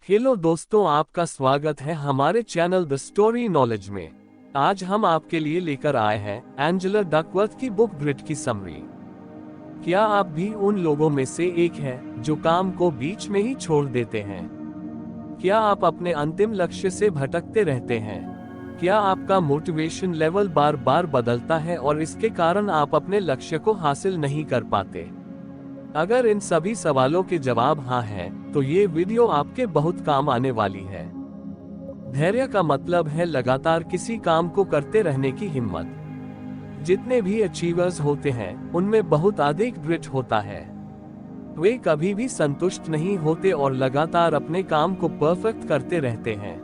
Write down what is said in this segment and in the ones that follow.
Hello दोस्तों, आपका स्वागत है हमारे चैनल द स्टोरी नॉलेज में। आज हम आपके लिए लेकर आए हैं एंजेला डकवर्थ की बुक ग्रिट की समरी। क्या आप भी उन लोगों में से एक हैं जो काम को बीच में ही छोड़ देते हैं? क्या आप अपने अंतिम लक्ष्य से भटकते रहते हैं? क्या आपका मोटिवेशन लेवल बार बार बदलता है और इसके कारण आप अपने लक्ष्य को हासिल नहीं कर पाते? अगर इन सभी सवालों के जवाब हाँ हैं, तो ये वीडियो आपके बहुत काम आने वाली है। धैर्य का मतलब है लगातार किसी काम को करते रहने की हिम्मत। जितने भी अचीवर्स होते हैं, उनमें बहुत अधिक ग्रिट होता है। वे कभी भी संतुष्ट नहीं होते और लगातार अपने काम को परफेक्ट करते रहते हैं।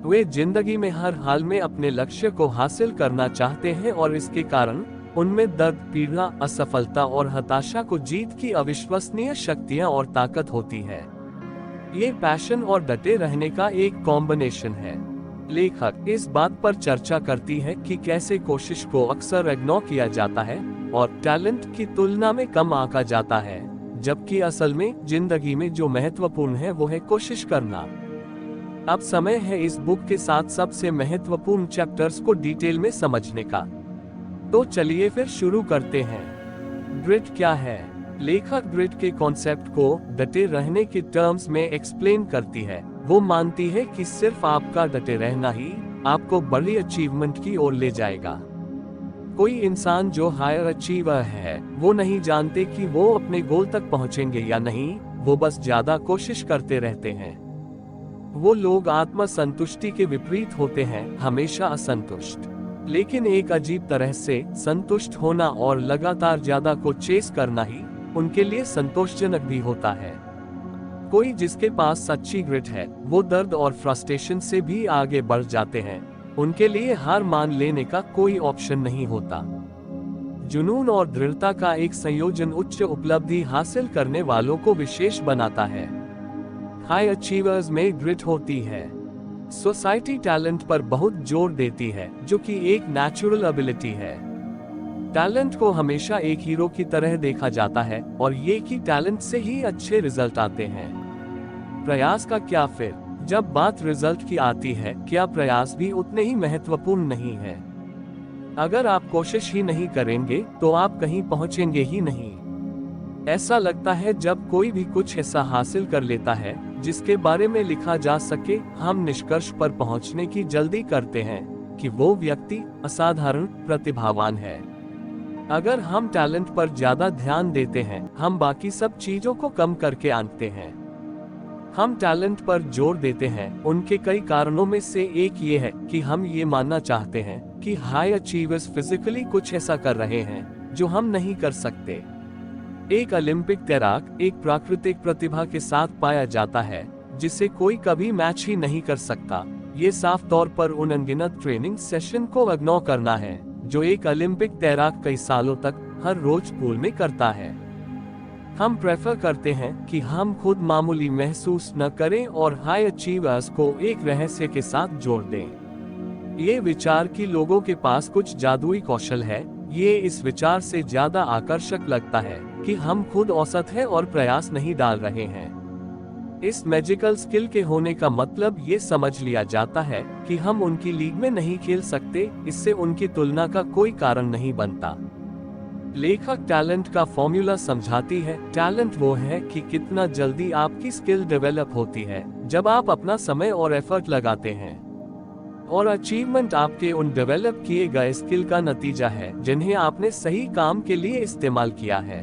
वे जिंदगी में हर हाल में अपने लक्ष्य को हासिल करना चाहते हैं और इसके कारण उनमें दर्द, पीड़ा, असफलता और हताशा को जीत की अविश्वसनीय शक्तियां और ताकत होती है। ये पैशन और डटे रहने का एक कॉम्बिनेशन है। लेखक इस बात पर चर्चा करती है कि कैसे कोशिश को अक्सर इग्नोर किया जाता है और टैलेंट की तुलना में कम आंका जाता है, जबकि असल में जिंदगी में जो महत्वपूर्ण है वो है कोशिश करना। अब समय है इस बुक के 7 सबसे महत्वपूर्ण चैप्टर्स को डिटेल में समझने का। तो चलिए फिर शुरू करते हैं। ग्रिट क्या है? लेखक ग्रिट के कॉन्सेप्ट को डटे रहने के टर्म्स में एक्सप्लेन करती है। वो मानती है कि सिर्फ आपका डटे रहना ही आपको बड़ी अचीवमेंट की ओर ले जाएगा। कोई इंसान जो हायर अचीवर है, वो नहीं जानते कि वो अपने गोल तक पहुंचेंगे या नहीं, वो बस ज्यादा कोशिश करते रहते हैं। वो लोग आत्म संतुष्टि के विपरीत होते हैं, हमेशा असंतुष्ट। लेकिन एक अजीब तरह से संतुष्ट होना और लगातार ज्यादा को चेस करना ही उनके लिए संतोषजनक भी होता है। कोई जिसके पास सच्ची ग्रिट है, वो दर्द और फ्रस्ट्रेशन से भी आगे बढ़ जाते हैं। उनके लिए हार मान लेने का कोई ऑप्शन नहीं होता। जुनून और दृढ़ता का एक संयोजन उच्च उपलब्धि हासिल करने वालों को विशेष बनाता है। हाई अचीवर्स में ग्रिट होती है। सोसाइटी टैलेंट पर बहुत जोर देती है, जो कि एक नेचुरल एबिलिटी है। टैलेंट को हमेशा एक हीरो की तरह देखा जाता है और ये कि टैलेंट से ही अच्छे रिजल्ट आते हैं। प्रयास का क्या फिर? जब बात रिजल्ट की आती है, क्या प्रयास भी उतने ही महत्वपूर्ण नहीं है? अगर आप कोशिश ही नहीं करेंगे तो आप कहीं पहुंचेंगे ही नहीं। ऐसा लगता है जब कोई भी कुछ ऐसा हासिल कर लेता है जिसके बारे में लिखा जा सके, हम निष्कर्ष पर पहुंचने की जल्दी करते हैं कि वो व्यक्ति असाधारण प्रतिभावान है। अगर हम टैलेंट पर ज्यादा ध्यान देते हैं, हम बाकी सब चीजों को कम करके आंकते हैं। हम टैलेंट पर जोर देते हैं, उनके कई कारणों में से एक ये है कि हम ये मानना चाहते हैं कि हाई अचीवर्स फिजिकली कुछ ऐसा कर रहे हैं जो हम नहीं कर सकते। एक ओलंपिक तैराक एक प्राकृतिक प्रतिभा के साथ पाया जाता है जिसे कोई कभी मैच ही नहीं कर सकता। ये साफ तौर पर उन अनगिनत ट्रेनिंग सेशन को इग्नोर करना है जो एक ओलंपिक तैराक कई सालों तक हर रोज पूल में करता है। हम प्रेफर करते हैं कि हम खुद मामूली महसूस न करें और हाई अचीवर्स को एक रहस्य के साथ जोड़ दें। ये विचार कि लोगों के पास कुछ जादुई कौशल है, ये इस विचार से ज्यादा आकर्षक लगता है कि हम खुद औसत हैं और प्रयास नहीं डाल रहे हैं। इस मैजिकल स्किल के होने का मतलब ये समझ लिया जाता है कि हम उनकी लीग में नहीं खेल सकते, इससे उनकी तुलना का कोई कारण नहीं बनता। लेखक टैलेंट का फॉर्मूला समझाती है। टैलेंट वो है कि कितना जल्दी आपकी स्किल डेवलप होती है जब आप अपना समय और एफर्ट लगाते हैं, और अचीवमेंट आपके उन डेवलप किए गए स्किल का नतीजा है जिन्हें आपने सही काम के लिए इस्तेमाल किया है।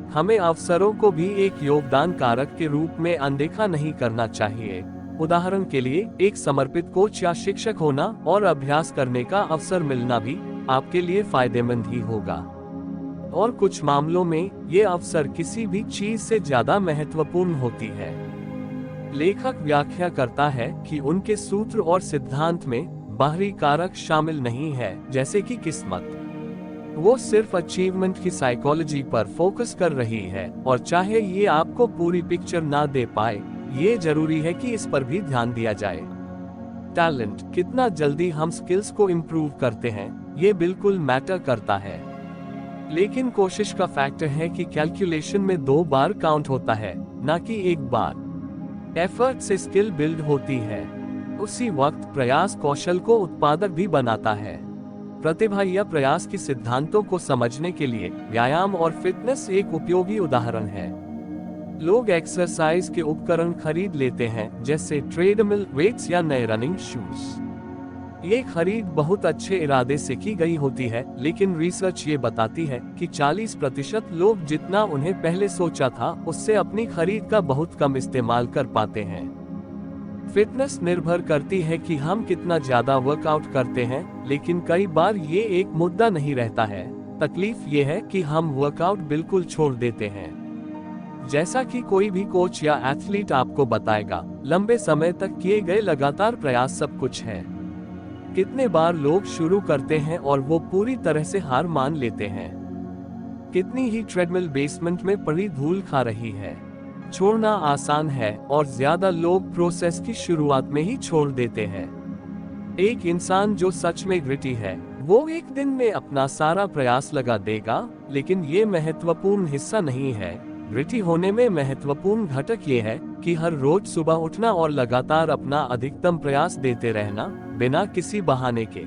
हमें अवसरों को भी एक योगदान कारक के रूप में अनदेखा नहीं करना चाहिए। उदाहरण के लिए, एक समर्पित कोच या शिक्षक होना और अभ्यास करने का अवसर मिलना भी आपके लिए फायदेमंद ही होगा। और कुछ मामलों में ये अवसर किसी भी चीज से ज्यादा महत्वपूर्ण होती है। लेखक व्याख्या करता है कि उनके सूत्र और सिद्धांत में बाहरी कारक शामिल नहीं है, जैसे कि किस्मत। वो सिर्फ अचीवमेंट की साइकोलॉजी पर फोकस कर रही है, और चाहे ये आपको पूरी पिक्चर ना दे पाए, ये जरूरी है कि इस पर भी ध्यान दिया जाए। टैलेंट, कितना जल्दी हम स्किल्स को इम्प्रूव करते हैं, ये बिल्कुल मैटर करता है। लेकिन कोशिश का फैक्टर है कि कैलकुलेशन में 2 बार काउंट होता है, ना कि 1 बार। एफर्ट से स्किल बिल्ड होती है। उसी वक्त प्रयास कौशल को उत्पादक भी बनाता है। प्रतिभा या प्रयास के सिद्धांतों को समझने के लिए व्यायाम और फिटनेस एक उपयोगी उदाहरण है। लोग एक्सरसाइज के उपकरण खरीद लेते हैं, जैसे ट्रेडमिल, वेट्स या नए रनिंग शूज। ये खरीद बहुत अच्छे इरादे से की गई होती है, लेकिन रिसर्च ये बताती है कि 40% लोग जितना उन्हें पहले सोचा था उससे अपनी खरीद का बहुत कम इस्तेमाल कर पाते हैं। फिटनेस निर्भर करती है कि हम कितना ज्यादा वर्कआउट करते हैं, लेकिन कई बार ये एक मुद्दा नहीं रहता है। तकलीफ ये है कि हम वर्कआउट बिल्कुल छोड़ देते हैं। जैसा कि कोई भी कोच या एथलीट आपको बताएगा, लंबे समय तक किए गए लगातार प्रयास सब कुछ है। कितने बार लोग शुरू करते हैं और वो पूरी तरह से हार मान लेते हैं। कितनी ही ट्रेडमिल बेसमेंट में पड़ी धूल खा रही है। छोड़ना आसान है और ज्यादा लोग प्रोसेस की शुरुआत में ही छोड़ देते हैं। एक इंसान जो सच में ग्रिटी है, वो एक दिन में अपना सारा प्रयास लगा देगा, लेकिन ये महत्वपूर्ण हिस्सा नहीं है। ग्रिटी होने में महत्वपूर्ण घटक ये है कि हर रोज सुबह उठना और लगातार अपना अधिकतम प्रयास देते रहना, बिना किसी बहाने के।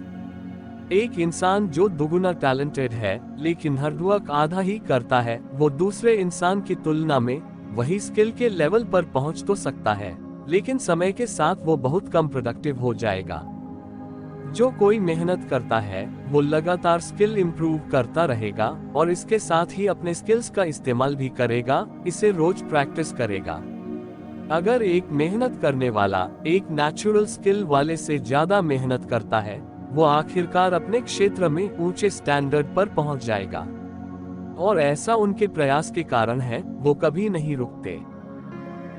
एक इंसान जो दुगुना टैलेंटेड है लेकिन हर्ड वर्क आधा ही करता है, वो दूसरे इंसान की तुलना में वही स्किल के लेवल पर पहुंच तो सकता है, लेकिन समय के साथ वो बहुत कम प्रोडक्टिव हो जाएगा। जो कोई मेहनत करता है वो लगातार स्किल इंप्रूव करता रहेगा और इसके साथ ही अपने स्किल्स का इस्तेमाल भी करेगा, इसे रोज प्रैक्टिस करेगा। अगर एक मेहनत करने वाला एक नेचुरल स्किल वाले से ज्यादा मेहनत करता है, वो आखिरकार अपने क्षेत्र में ऊंचे स्टैंडर्ड पर पहुंच जाएगा। और ऐसा उनके प्रयास के कारण है, वो कभी नहीं रुकते।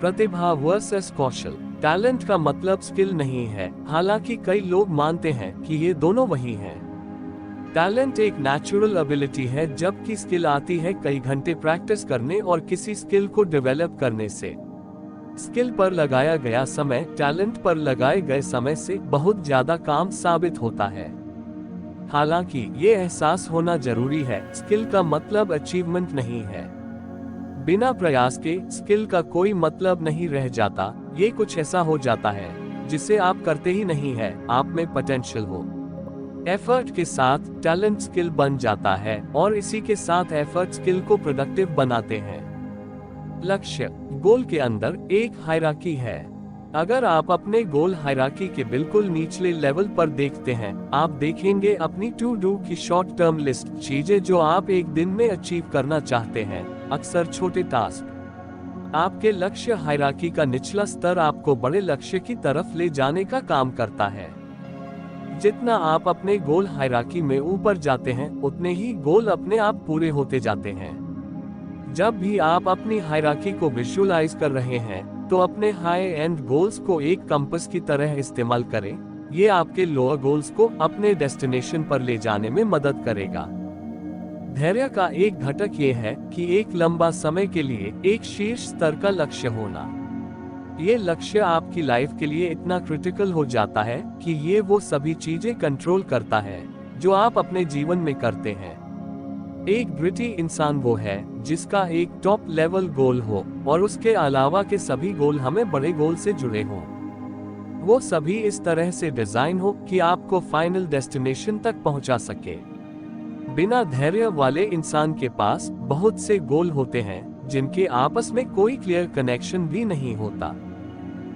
प्रतिभा वर्सेस कौशल। टैलेंट का मतलब स्किल नहीं है, हालांकि कई लोग मानते हैं कि ये दोनों वही हैं। टैलेंट एक नेचुरल एबिलिटी है, जबकि स्किल आती है कई घंटे प्रैक्टिस करने और किसी स्किल को डेवलप करने से। स्किल पर लगाया गया समय टैलेंट पर लगाए गए समय से बहुत ज्यादा काम साबित होता है। हालांकि ये एहसास होना जरूरी है, स्किल का मतलब अचीवमेंट नहीं है। बिना प्रयास के स्किल का कोई मतलब नहीं रह जाता। ये कुछ ऐसा हो जाता है जिसे आप करते ही नहीं है, आप में पोटेंशियल हो। एफर्ट के साथ टैलेंट स्किल बन जाता है और इसी के साथ एफर्ट स्किल को प्रोडक्टिव बनाते हैं। लक्ष्य गोल के अंदर एक हायरार्की है। अगर आप अपने गोल हायरार्की के बिल्कुल निचले लेवल पर देखते हैं, आप देखेंगे अपनी टू डू की शॉर्ट टर्म लिस्ट, चीजें जो आप एक दिन में अचीव करना चाहते हैं, अक्सर छोटे टास्क। आपके लक्ष्य हायरार्की का निचला स्तर आपको बड़े लक्ष्य की तरफ ले जाने का काम करता है। जितना आप अपने गोल हायरार्की में ऊपर जाते हैं, उतने ही गोल अपने आप पूरे होते जाते हैं। जब भी आप अपनी हायरार्की को विजुअलाइज कर रहे हैं, तो अपने हाई एंड गोल्स को एक कंपास की तरह इस्तेमाल करें। ये आपके लोअर गोल्स को अपने डेस्टिनेशन पर ले जाने में मदद करेगा। धैर्य का एक घटक ये है कि एक लंबा समय के लिए एक शीर्ष स्तर का लक्ष्य होना। ये लक्ष्य आपकी लाइफ के लिए इतना क्रिटिकल हो जाता है कि ये वो सभी चीजें कंट्रोल करता है जो आप अपने जीवन में करते हैं। एक ग्रिटी इंसान वो है जिसका एक टॉप लेवल गोल हो और उसके अलावा के सभी गोल हमें बड़े गोल से जुड़े हों। वो सभी इस तरह से डिजाइन हो कि आपको फाइनल डेस्टिनेशन तक पहुंचा सके। बिना धैर्य वाले इंसान के पास बहुत से गोल होते हैं जिनके आपस में कोई क्लियर कनेक्शन भी नहीं होता।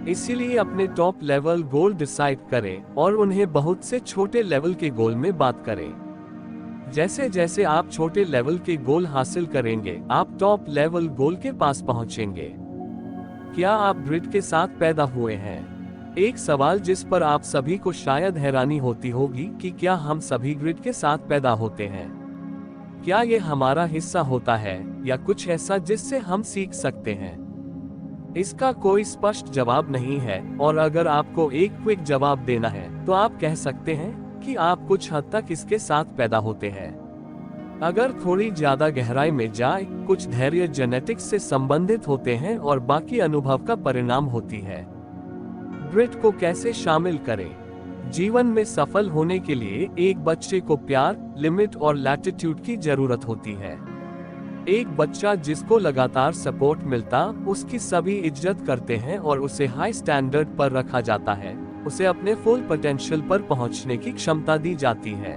इसीलिए अपने टॉप लेवल गोल डिसाइड करें और उन्हें बहुत से छोटे लेवल के गोल में बात करें। जैसे जैसे आप छोटे लेवल के गोल हासिल करेंगे, आप टॉप लेवल गोल के पास पहुंचेंगे। क्या आप ग्रिट के साथ पैदा हुए हैं? एक सवाल जिस पर आप सभी को शायद हैरानी होती होगी कि क्या हम सभी ग्रिट के साथ पैदा होते हैं? क्या ये हमारा हिस्सा होता है या कुछ ऐसा जिससे हम सीख सकते हैं? इसका कोई स्पष्ट जवाब नहीं है, और अगर आपको एक क्विक जवाब देना है तो आप कह सकते हैं कि आप कुछ हद तक इसके साथ पैदा होते हैं। अगर थोड़ी ज्यादा गहराई में जाए, कुछ धैर्य जेनेटिक्स से संबंधित होते हैं और बाकी अनुभव का परिणाम होती है। ग्रिट को कैसे शामिल करें? जीवन में सफल होने के लिए एक बच्चे को प्यार, लिमिट और लैटिट्यूड की जरूरत होती है। एक बच्चा जिसको लगातार सपोर्ट मिलता, उसकी सभी इज्जत करते हैं और उसे हाई स्टैंडर्ड पर रखा जाता है, उसे अपने फुल पोटेंशियल पर पहुंचने की क्षमता दी जाती है।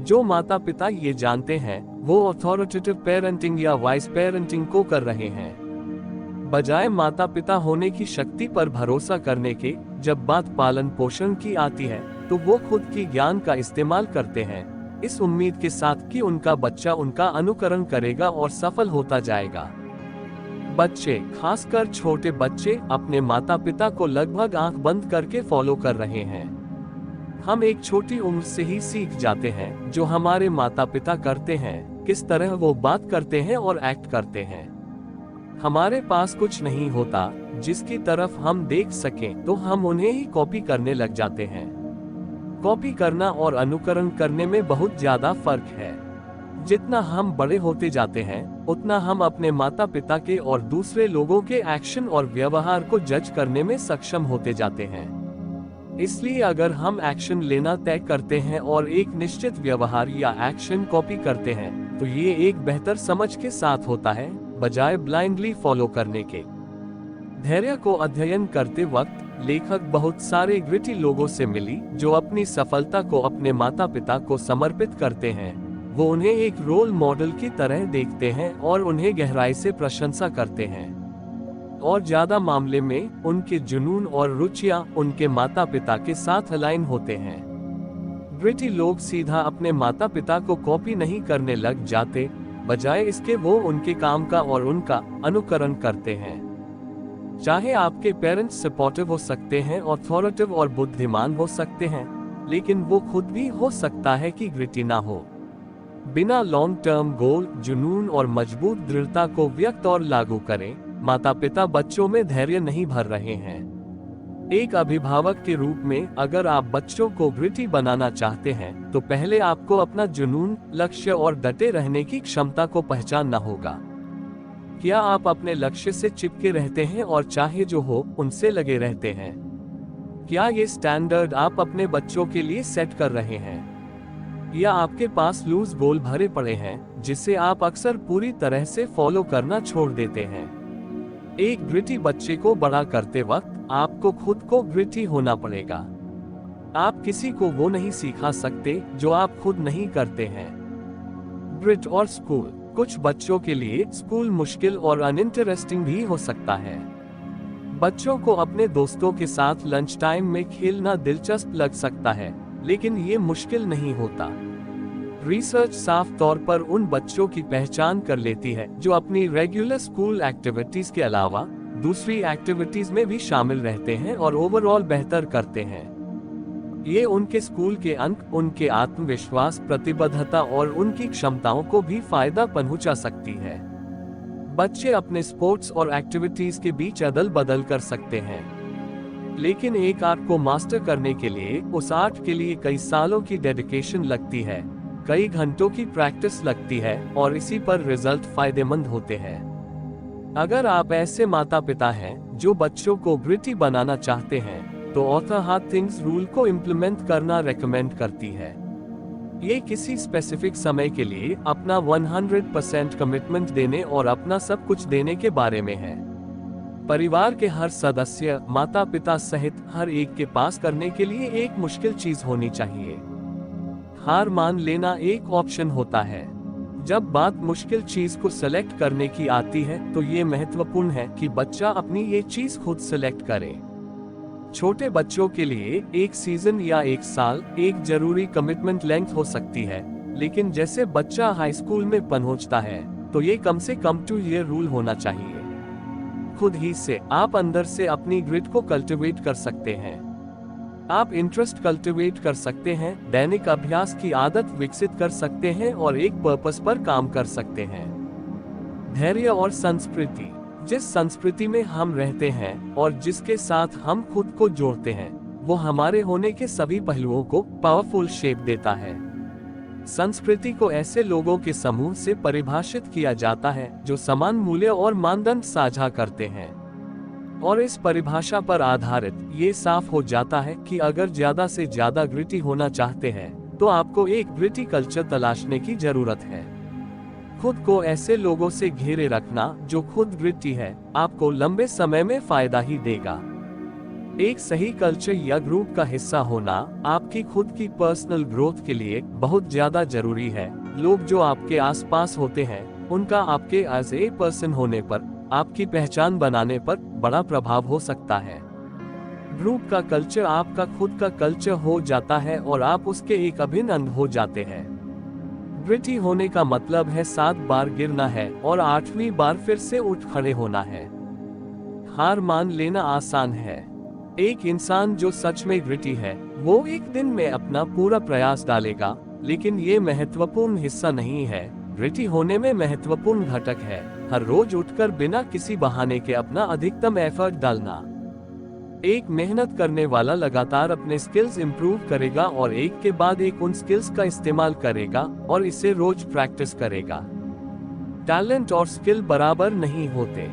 जो माता पिता ये जानते हैं, वो अथॉरिटेटिव पेरेंटिंग या वाइस पेरेंटिंग को कर रहे हैं, बजाय माता पिता होने की शक्ति पर भरोसा करने के। जब बात पालन पोषण की आती है, तो वो खुद की ज्ञान का इस्तेमाल करते हैं, इस उम्मीद के साथ कि उनका बच्चा उनका अनुकरण करेगा और सफल होता जाएगा। बच्चे, खासकर छोटे बच्चे, अपने माता पिता को लगभग आंख बंद करके फॉलो कर रहे हैं। हम एक छोटी उम्र से ही सीख जाते हैं जो हमारे माता पिता करते हैं, किस तरह वो बात करते हैं और एक्ट करते हैं। हमारे पास कुछ नहीं होता जिसकी तरफ हम देख सकें, तो हम उन्हें ही कॉपी करने लग जाते हैं। कॉपी करना और अनुकरण करने में बहुत ज्यादा फर्क है। जितना हम बड़े होते जाते हैं, उतना हम अपने माता पिता के और दूसरे लोगों के एक्शन और व्यवहार को जज करने में सक्षम होते जाते हैं। इसलिए अगर हम एक्शन लेना तय करते हैं और एक निश्चित व्यवहार या एक्शन कॉपी करते हैं, तो ये एक बेहतर समझ के साथ होता है, बजाय ब्लाइंडली फॉलो करने के। धैर्य को अध्ययन करते वक्त लेखक बहुत सारे ग्रिटी लोगों से मिली जो अपनी सफलता को अपने माता पिता को समर्पित करते हैं। वो उन्हें एक रोल मॉडल की तरह देखते हैं और उन्हें गहराई से प्रशंसा करते हैं। और ज्यादा मामले में उनके जुनून और रुचियां उनके माता पिता के साथ अलाइन होते हैं। ग्रिटी लोग सीधा अपने माता पिता को कॉपी नहीं करने लग जाते, बजाय इसके वो उनके काम का और उनका अनुकरण करते हैं। चाहे आपके पेरेंट्स सपोर्टिव हो सकते हैं, अथॉरिटेटिव और बुद्धिमान हो सकते हैं, लेकिन वो खुद भी हो सकता है कि ग्रिटी ना हो। बिना लॉन्ग टर्म गोल, जुनून और मजबूत दृढ़ता को व्यक्त और लागू करें, माता पिता बच्चों में धैर्य नहीं भर रहे हैं। एक अभिभावक के रूप में अगर आप बच्चों को ग्रिटी बनाना चाहते हैं, तो पहले आपको अपना जुनून, लक्ष्य और डटे रहने की क्षमता को पहचानना होगा। क्या आप अपने लक्ष्य से चिपके रहते हैं और चाहे जो हो उनसे लगे रहते हैं? क्या ये स्टैंडर्ड आप अपने बच्चों के लिए सेट कर रहे हैं, या आपके पास लूज गोल भरे पड़े हैं जिसे आप अक्सर पूरी तरह से फॉलो करना छोड़ देते हैं? एक ग्रिटी बच्चे को बड़ा करते वक्त आपको खुद को ग्रिटी होना पड़ेगा। आप किसी को वो नहीं सिखा सकते जो आप खुद नहीं करते हैं। ग्रिट और स्कूल। कुछ बच्चों के लिए स्कूल मुश्किल और अनइंटरेस्टिंग भी हो सकता है। बच्चों को अपने दोस्तों के साथ लंच टाइम में खेलना दिलचस्प लग सकता है, लेकिन ये मुश्किल नहीं होता। रिसर्च साफ तौर पर उन बच्चों की पहचान कर लेती है जो अपनी रेगुलर स्कूल एक्टिविटीज के अलावा दूसरी एक्टिविटीज में भी शामिल रहते हैं और ओवरऑल बेहतर करते हैं। ये उनके स्कूल के अंक, उनके आत्मविश्वास, प्रतिबद्धता और उनकी क्षमताओं को भी फायदा पहुंचा सकती है। बच्चे अपने स्पोर्ट्स और एक्टिविटीज के बीच अदल बदल कर सकते हैं, लेकिन एक आर्ट को मास्टर करने के लिए उस आर्ट के लिए कई सालों की डेडिकेशन लगती है, कई घंटों की प्रैक्टिस लगती है और इसी पर रिजल्ट फायदेमंद होते हैं। अगर आप ऐसे माता पिता हैं जो बच्चों को ग्रिटी बनाना चाहते हैं, तो ऑथर हाथिंग्स रूल को इम्प्लीमेंट करना रेकमेंड करती है। ये किसी स्पेसिफिक समय के लिए अपना 100% कमिटमेंट देने और अपना सब कुछ देने के बारे में है। परिवार के हर सदस्य, माता पिता सहित हर एक के पास करने के लिए एक मुश्किल चीज होनी चाहिए। हार मान लेना एक ऑप्शन होता है। जब बात मुश्किल चीज को सिलेक्ट करने की आती है, तो ये महत्वपूर्ण है कि बच्चा अपनी ये चीज खुद सिलेक्ट करे। छोटे बच्चों के लिए एक सीजन या एक साल एक जरूरी कमिटमेंट लेंथ हो सकती है, लेकिन जैसे बच्चा हाई स्कूल में पहुंचता है, तो ये कम से कम 2 ईयर रूल होना चाहिए। खुद ही से आप अंदर से अपनी ग्रिट को कल्टिवेट कर सकते हैं। आप इंटरेस्ट कल्टिवेट कर सकते हैं, दैनिक अभ्यास की आदत विकसित कर सकते हैं और एक पर्पस पर काम कर सकते हैं। धैर्य और संस्कृति। जिस संस्कृति में हम रहते हैं और जिसके साथ हम खुद को जोड़ते हैं, वो हमारे होने के सभी पहलुओं को पावरफुल शेप देता है। संस्कृति को ऐसे लोगों के समूह से परिभाषित किया जाता है जो समान मूल्य और मानदंड साझा करते हैं, और इस परिभाषा पर आधारित ये साफ हो जाता है कि अगर ज्यादा से ज्यादा ग्रिटी होना चाहते हैं, तो आपको एक ग्रिटी कल्चर तलाशने की जरूरत है। खुद को ऐसे लोगों से घेरे रखना जो खुद ग्रिटी है, आपको लंबे समय में फायदा ही देगा। एक सही कल्चर या ग्रुप का हिस्सा होना आपकी खुद की पर्सनल ग्रोथ के लिए बहुत ज्यादा जरूरी है। लोग जो आपके आसपास होते हैं, उनका आपके एज ए पर्सन होने पर, आपकी पहचान बनाने पर बड़ा प्रभाव हो सकता है। ग्रुप का कल्चर आपका खुद का कल्चर हो जाता है और आप उसके एक अभिन्न अंग हो जाते हैं। ग्रिटी होने का मतलब है 7 बार गिरना है और 8वीं बार फिर से उठ खड़े होना है। हार मान लेना आसान है। एक इंसान जो सच में ग्रिटी है, वो एक दिन में अपना पूरा प्रयास डालेगा, लेकिन ये महत्वपूर्ण हिस्सा नहीं है। ग्रिटी होने में महत्वपूर्ण घटक है हर रोज उठकर बिना किसी बहाने के अपना अधिकतम एफर्ट डालना। एक मेहनत करने वाला लगातार अपने स्किल्स इंप्रूव करेगा और एक के बाद एक उन स्किल्स का इस्तेमाल करेगा और इसे रोज प्रैक्टिस करेगा। टैलेंट और स्किल बराबर नहीं होते।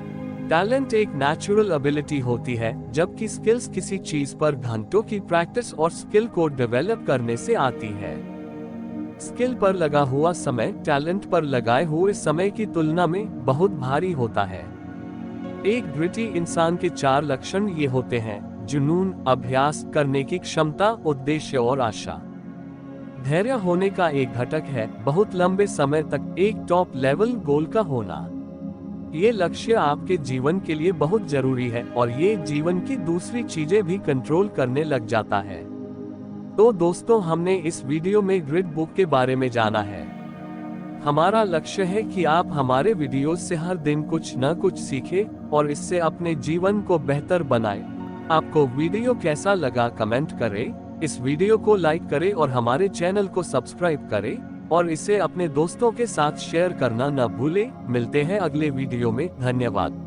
टैलेंट एक नेचुरल एबिलिटी होती है, जबकि स्किल्स किसी चीज पर घंटों की प्रैक्टिस और स्किल को डेवलप करने से आती है। स्किल पर लगा हुआ समय टैलेंट पर लगाए हुए समय की तुलना में बहुत भारी होता है। एक ग्रिटी इंसान के 4 लक्षण ये होते हैं: जुनून, अभ्यास करने की क्षमता, उद्देश्य और आशा। धैर्य होने का एक घटक है बहुत लंबे समय तक एक टॉप लेवल गोल का होना। ये लक्ष्य आपके जीवन के लिए बहुत जरूरी है और ये जीवन की दूसरी चीजें भी कंट्रोल करने लग जाता है। तो दोस्तों, हमने इस वीडियो में ग्रिट बुक के बारे में जाना है। हमारा लक्ष्य है कि आप हमारे वीडियोस से हर दिन कुछ न कुछ सीखें और इससे अपने जीवन को बेहतर बनाएं। आपको वीडियो कैसा लगा कमेंट करें, इस वीडियो को लाइक करें और हमारे चैनल को सब्सक्राइब करें और इसे अपने दोस्तों के साथ शेयर करना न भूलें। मिलते हैं अगले वीडियो में। धन्यवाद।